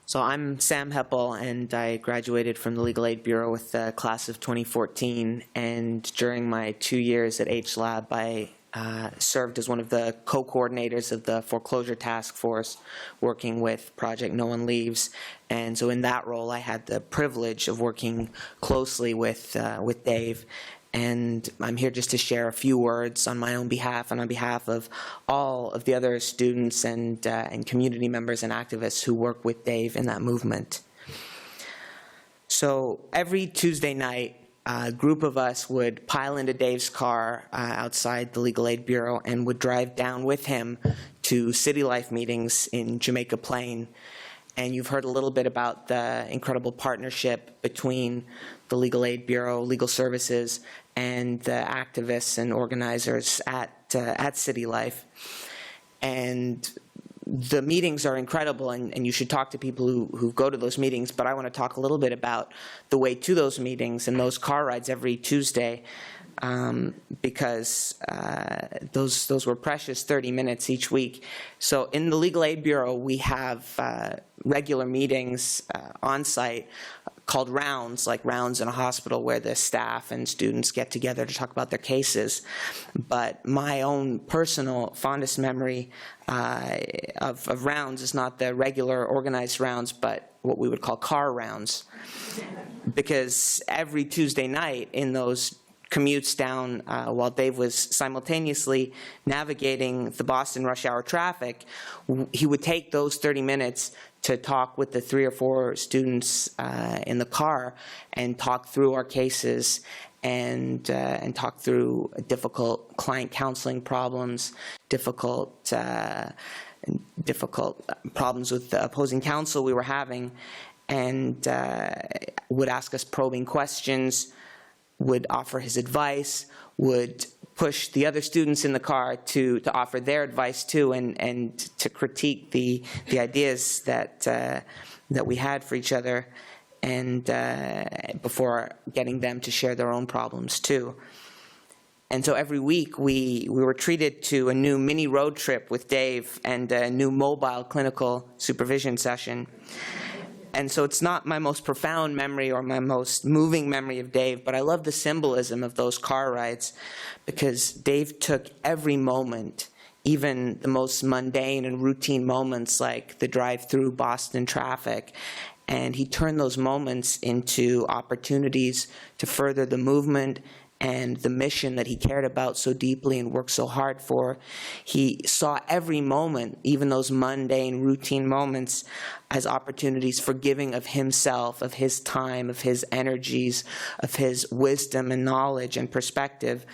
So I'm Sam Heppell, and I graduated from the Legal Aid Bureau with the class of 2014. And during my 2 years at HLab, I served as one of the co-coordinators of the foreclosure task force, working with Project No One Leaves. And so in that role, I had the privilege of working closely with Dave. And I'm here just to share a few words on my own behalf and on behalf of all of the other students and community members and activists who work with Dave in that movement. So every Tuesday night, a group of us would pile into Dave's car outside the Legal Aid Bureau and would drive down with him to City Life meetings in Jamaica Plain. And you've heard a little bit about the incredible partnership between the Legal Aid Bureau, Legal Services, and the activists and organizers at City Life. And the meetings are incredible, and you should talk to people who go to those meetings, but I want to talk a little bit about the way to those meetings and those car rides every Tuesday, because those were precious 30 minutes each week. So in the Legal Aid Bureau, we have regular meetings on site called rounds, like rounds in a hospital where the staff and students get together to talk about their cases. But my own personal fondest memory of rounds is not the regular organized rounds, but what we would call car rounds. Because every Tuesday night in those commutes down while Dave was simultaneously navigating the Boston rush hour traffic, he would take those 30 minutes to talk with the 3 or 4 students in the car and talk through our cases and talk through difficult client counseling problems, difficult problems with the opposing counsel we were having, and would ask us probing questions, would offer his advice, would push the other students in the car to offer their advice too, and to critique the ideas that we had for each other, and before getting them to share their own problems too. And so every week we were treated to a new mini road trip with Dave and a new mobile clinical supervision session. And so it's not my most profound memory or my most moving memory of Dave, but I love the symbolism of those car rides, because Dave took every moment, even the most mundane and routine moments like the drive through Boston traffic, and he turned those moments into opportunities to further the movement and the mission that he cared about so deeply and worked so hard for. He saw every moment, even those mundane, routine moments, as opportunities for giving of himself, of his time, of his energies, of his wisdom and knowledge and perspective,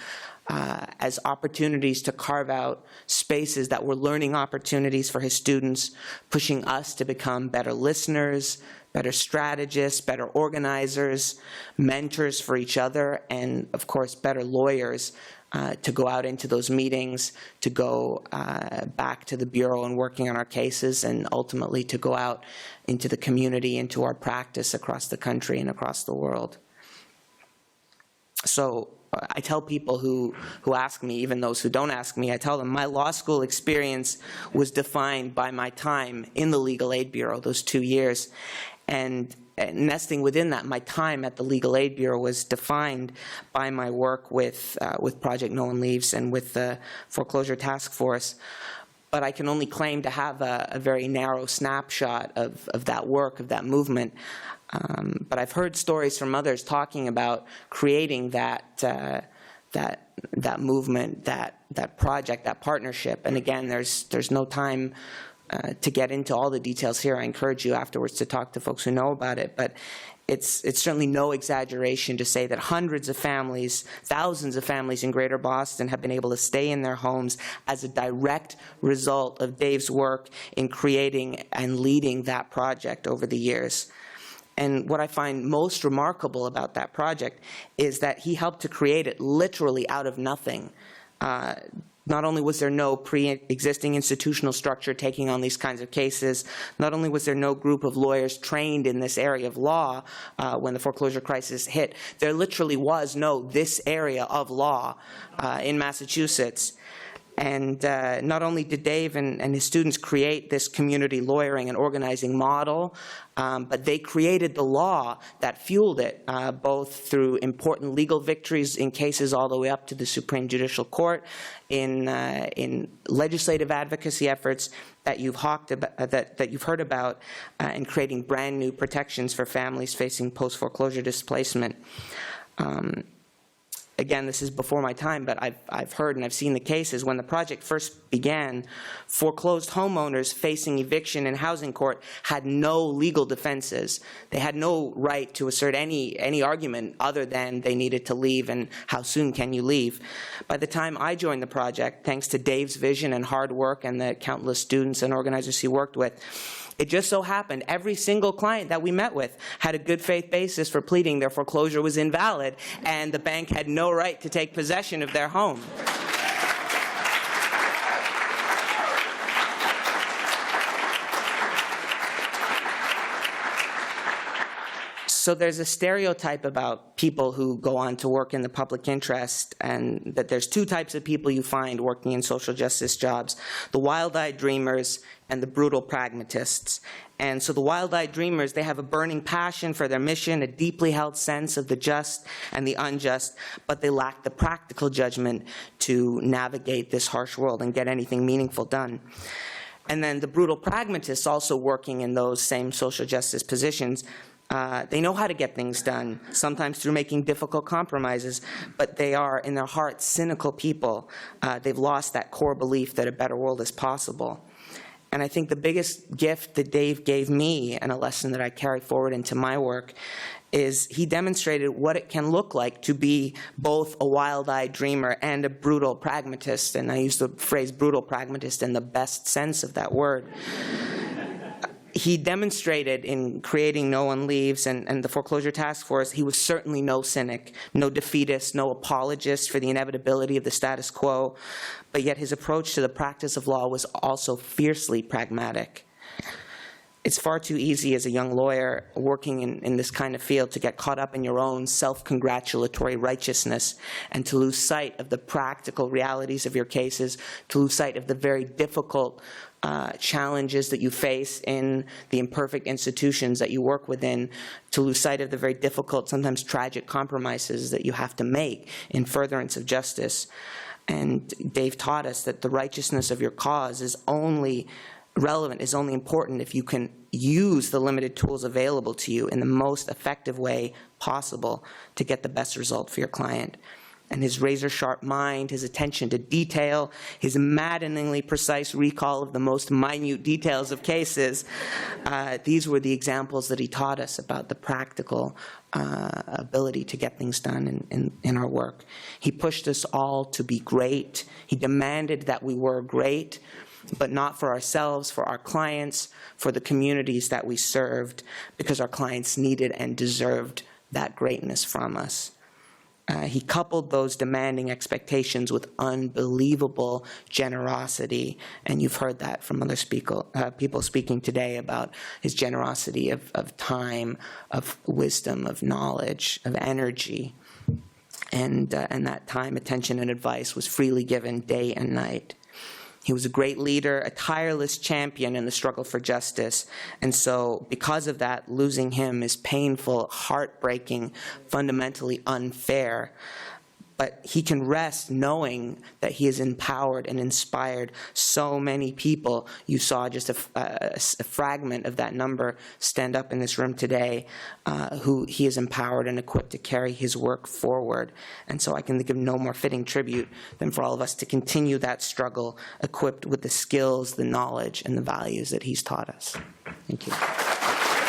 as opportunities to carve out spaces that were learning opportunities for his students, pushing us to become better listeners, better strategists, better organizers, mentors for each other, and of course better lawyers to go out into those meetings, to go back to the Bureau and working on our cases, and ultimately to go out into the community, into our practice across the country and across the world. So I tell people who ask me, even those who don't ask me, I tell them my law school experience was defined by my time in the Legal Aid Bureau, those 2 years. And nesting within that, my time at the Legal Aid Bureau was defined by my work with Project No One Leaves and with the Foreclosure Task Force. But I can only claim to have a very narrow snapshot of that work, of that movement. But I've heard stories from others talking about creating that movement, that project, that partnership. And again, there's no time to get into all the details here. I encourage you afterwards to talk to folks who know about it. But it's certainly no exaggeration to say that hundreds of families, thousands of families in Greater Boston have been able to stay in their homes as a direct result of Dave's work in creating and leading that project over the years. And what I find most remarkable about that project is that he helped to create it literally out of nothing. Not only was there no pre-existing institutional structure taking on these kinds of cases, not only was there no group of lawyers trained in this area of law when the foreclosure crisis hit, there literally was no this area of law in Massachusetts. And not only did Dave and his students create this community lawyering and organizing model, but they created the law that fueled it, both through important legal victories in cases all the way up to the Supreme Judicial Court, in legislative advocacy efforts that you've heard about, in creating brand new protections for families facing post-foreclosure displacement. Again, this is before my time, but I've heard and I've seen the cases. When the project first began, foreclosed homeowners facing eviction in housing court had no legal defenses. They had no right to assert any argument other than they needed to leave and how soon can you leave. By the time I joined the project, thanks to Dave's vision and hard work and the countless students and organizers he worked with, it just so happened every single client that we met with had a good faith basis for pleading their foreclosure was invalid and the bank had no right to take possession of their home. So there's a stereotype about people who go on to work in the public interest, and that there's two types of people you find working in social justice jobs: the wild-eyed dreamers and the brutal pragmatists. And so the wild-eyed dreamers, they have a burning passion for their mission, a deeply held sense of the just and the unjust, but they lack the practical judgment to navigate this harsh world and get anything meaningful done. And then the brutal pragmatists, also working in those same social justice positions, they know how to get things done, sometimes through making difficult compromises, but they are, in their hearts, cynical people. They've lost that core belief that a better world is possible. And I think the biggest gift that Dave gave me, and a lesson that I carry forward into my work, is he demonstrated what it can look like to be both a wild-eyed dreamer and a brutal pragmatist. And I use the phrase brutal pragmatist in the best sense of that word. He demonstrated in creating No One Leaves and the Foreclosure Task Force, he was certainly no cynic, no defeatist, no apologist for the inevitability of the status quo, but yet his approach to the practice of law was also fiercely pragmatic. It's far too easy as a young lawyer working in this kind of field to get caught up in your own self-congratulatory righteousness and to lose sight of the practical realities of your cases, to lose sight of the very difficult challenges that you face in the imperfect institutions that you work within, to lose sight of the very difficult, sometimes tragic compromises that you have to make in furtherance of justice. And Dave taught us that the righteousness of your cause is only relevant, is only important if you can use the limited tools available to you in the most effective way possible to get the best result for your client. And his razor-sharp mind, his attention to detail, his maddeningly precise recall of the most minute details of cases, these were the examples that he taught us about the practical ability to get things done in our work. He pushed us all to be great. He demanded that we were great, but not for ourselves, for our clients, for the communities that we served, because our clients needed and deserved that greatness from us. He coupled those demanding expectations with unbelievable generosity, and you've heard that from other people speaking today about his generosity of time, of wisdom, of knowledge, of energy, and that time, attention, and advice was freely given day and night. He was a great leader, a tireless champion in the struggle for justice. And so because of that, losing him is painful, heartbreaking, fundamentally unfair. But he can rest knowing that he has empowered and inspired so many people. You saw just a fragment of that number stand up in this room today, who he has empowered and equipped to carry his work forward. And so I can think of no more fitting tribute than for all of us to continue that struggle, equipped with the skills, the knowledge, and the values that he's taught us. Thank you.